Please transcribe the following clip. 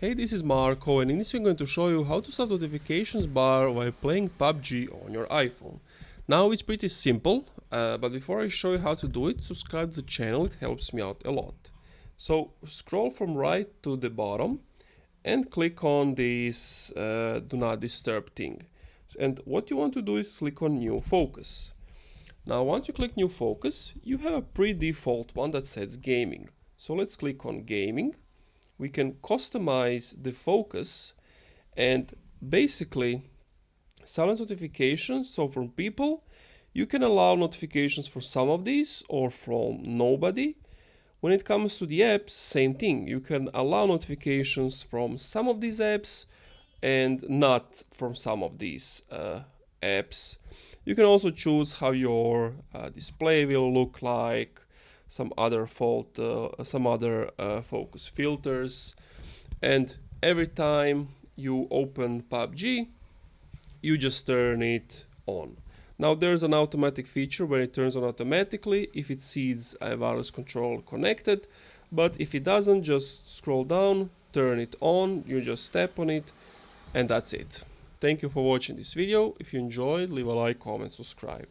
Hey, this is Marco, and in this video I'm going to show you how to start notifications bar while playing PUBG on your iPhone. Now it's pretty simple, but before I show you how to do it, subscribe to the channel, it helps me out a lot. So scroll from right to the bottom and click on this do not disturb thing. And what you want to do is click on new focus. Now once you click new focus, you have a pre-default one that says gaming. So let's click on gaming. We can customize the focus and basically silence notifications. So from people, you can allow notifications for some of these or from nobody. When it comes to the apps, same thing. You can allow notifications from some of these apps and not from some of these apps. You can also choose how your display will look like, some other focus filters, and every time you open PUBG, you just turn it on. Now there's an automatic feature where it turns on automatically if it sees a wireless control connected, but if it doesn't, just scroll down, turn it on, you just tap on it, and that's it. Thank you for watching this video. If you enjoyed, leave a like, comment, subscribe.